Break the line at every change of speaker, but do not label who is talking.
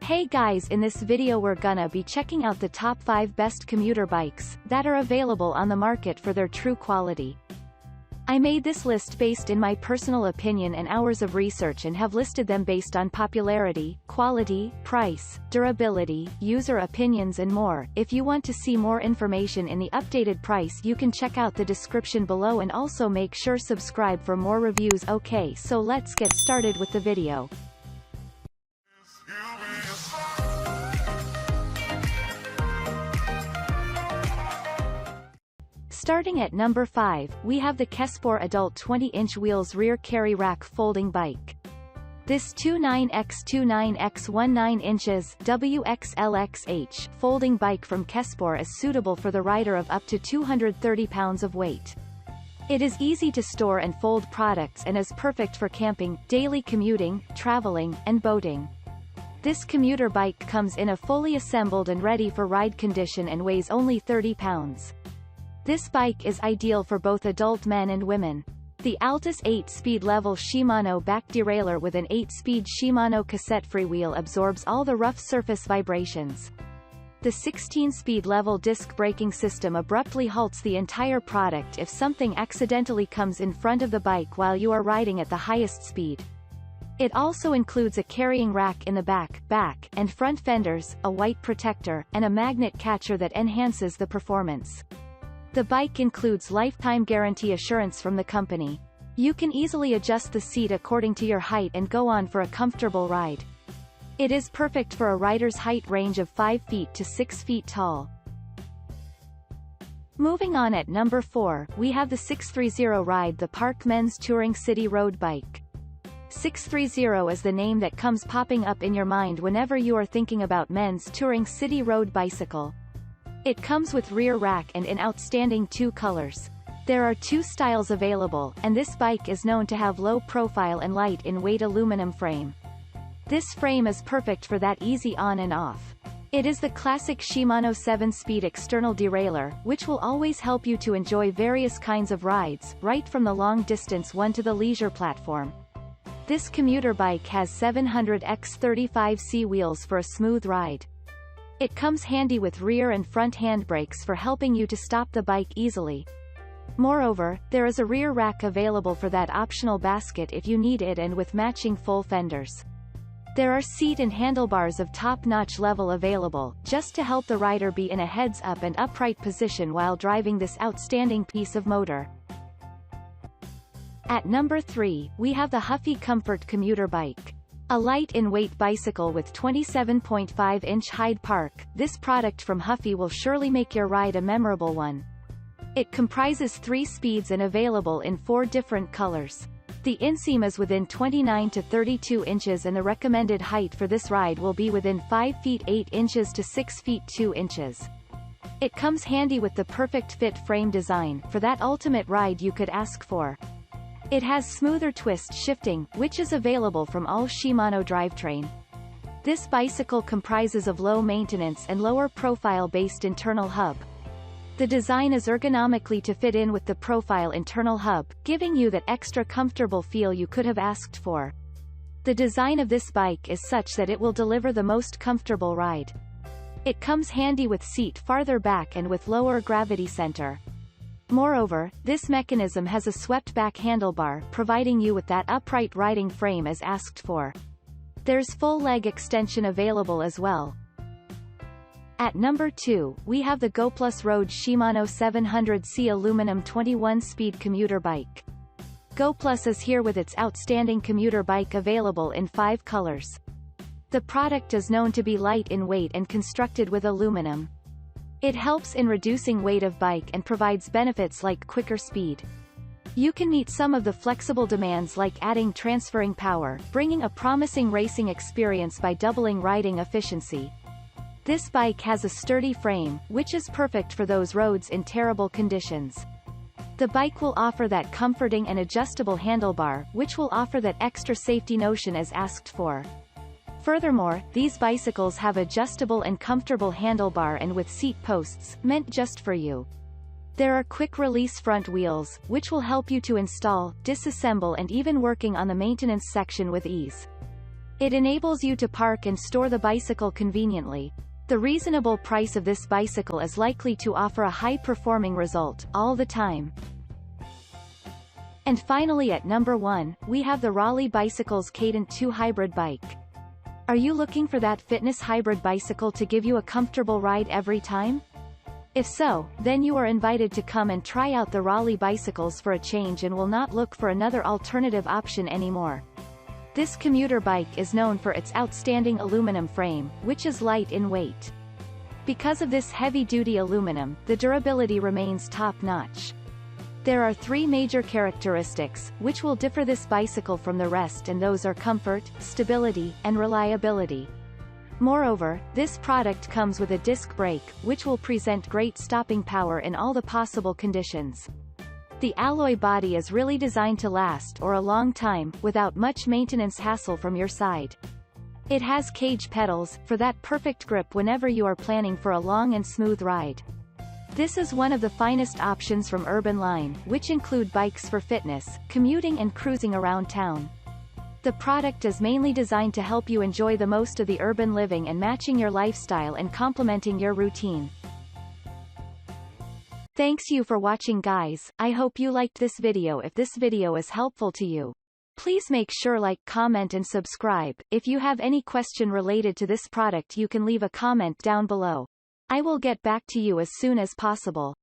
Hey guys, in this video we're gonna be checking out the top 5 best commuter bikes that are available on the market for their true quality. I made this list based in my personal opinion and hours of research and have listed them based on popularity, quality, price, durability, user opinions and more. If you want to see more information in the updated price, you can check out the description below and also make sure subscribe for more reviews. Okay, so let's get started with the video. Starting at number 5, we have the Kespor Adult 20-inch wheels rear carry rack folding bike. This 29x29x19 inches WXLXH folding bike from Kespor is suitable for the rider of up to 230 pounds of weight. It is easy to store and fold products and is perfect for camping, daily commuting, traveling, and boating. This commuter bike comes in a fully assembled and ready for ride condition and weighs only 30 pounds. This bike is ideal for both adult men and women. The Altus 8-speed level Shimano back derailleur with an 8-speed Shimano cassette freewheel absorbs all the rough surface vibrations. The 16-speed level disc braking system abruptly halts the entire product if something accidentally comes in front of the bike while you are riding at the highest speed. It also includes a carrying rack in the back, and front fenders, a white protector, and a magnet catcher that enhances the performance. The bike includes lifetime guarantee assurance from the company. You can easily adjust the seat according to your height and go on for a comfortable ride. It is perfect for a rider's height range of 5 feet to 6 feet tall. Moving on at number 4, we have the 630 Ride the Park Men's Touring City Road Bike. 630 is the name that comes popping up in your mind whenever you are thinking about men's touring city road bicycle. It comes with rear rack and in outstanding 2 colors. There are 2 styles available, and this bike is known to have low profile and light in weight aluminum frame. This frame is perfect for that easy on and off. It is the classic Shimano 7-speed external derailleur, which will always help you to enjoy various kinds of rides, right from the long-distance one to the leisure platform. This commuter bike has 700x35C wheels for a smooth ride. It comes handy with rear and front handbrakes for helping you to stop the bike easily. Moreover, there is a rear rack available for that optional basket if you need it and with matching full fenders. There are seat and handlebars of top-notch level available, just to help the rider be in a heads-up and upright position while driving this outstanding piece of motor. At number 3, we have the Huffy Comfort Commuter Bike. A light-in-weight bicycle with 27.5-inch Hyde Park, this product from Huffy will surely make your ride a memorable one. It comprises 3 speeds and available in 4 different colors. The inseam is within 29 to 32 inches and the recommended height for this ride will be within 5 feet 8 inches to 6 feet 2 inches. It comes handy with the perfect fit frame design for that ultimate ride you could ask for. It has smoother twist shifting, which is available from all Shimano drivetrain. This bicycle comprises of low maintenance and lower profile based internal hub. The design is ergonomically to fit in with the profile internal hub, giving you that extra comfortable feel you could have asked for. The design of this bike is such that it will deliver the most comfortable ride. It comes handy with seat farther back and with lower gravity center. Moreover, this mechanism has a swept-back handlebar, providing you with that upright riding frame as asked for. There's full leg extension available as well. At number 2, we have the Goplus Road Shimano 700C aluminum 21-speed commuter bike. Goplus is here with its outstanding commuter bike available in 5 colors. The product is known to be light in weight and constructed with aluminum. It helps in reducing weight of bike and provides benefits like quicker speed. You can meet some of the flexible demands like adding transferring power, bringing a promising racing experience by doubling riding efficiency. This bike has a sturdy frame, which is perfect for those roads in terrible conditions. The bike will offer that comforting and adjustable handlebar, which will offer that extra safety notion as asked for. Furthermore, these bicycles have adjustable and comfortable handlebar and with seat posts, meant just for you. There are quick-release front wheels, which will help you to install, disassemble and even working on the maintenance section with ease. It enables you to park and store the bicycle conveniently. The reasonable price of this bicycle is likely to offer a high-performing result, all the time. And finally at number 1, we have the Raleigh Bicycles Cadent 2 Hybrid Bike. Are you looking for that fitness hybrid bicycle to give you a comfortable ride every time? If so, then you are invited to come and try out the Raleigh bicycles for a change and will not look for another alternative option anymore. This commuter bike is known for its outstanding aluminum frame, which is light in weight. Because of this heavy-duty aluminum, the durability remains top-notch. There are 3 major characteristics, which will differ this bicycle from the rest, and those are comfort, stability, and reliability. Moreover, this product comes with a disc brake, which will present great stopping power in all the possible conditions. The alloy body is really designed to last or a long time, without much maintenance hassle from your side. It has cage pedals, for that perfect grip whenever you are planning for a long and smooth ride. This is one of the finest options from Urban line, which include bikes for fitness, commuting and cruising around town. The product is mainly designed to help you enjoy the most of the urban living and matching your lifestyle and complementing your routine. Thanks you for watching guys, I hope you liked this video. If this video is helpful to you, please make sure like, comment and subscribe. If you have any question related to this product you can leave a comment down below. I will get back to you as soon as possible.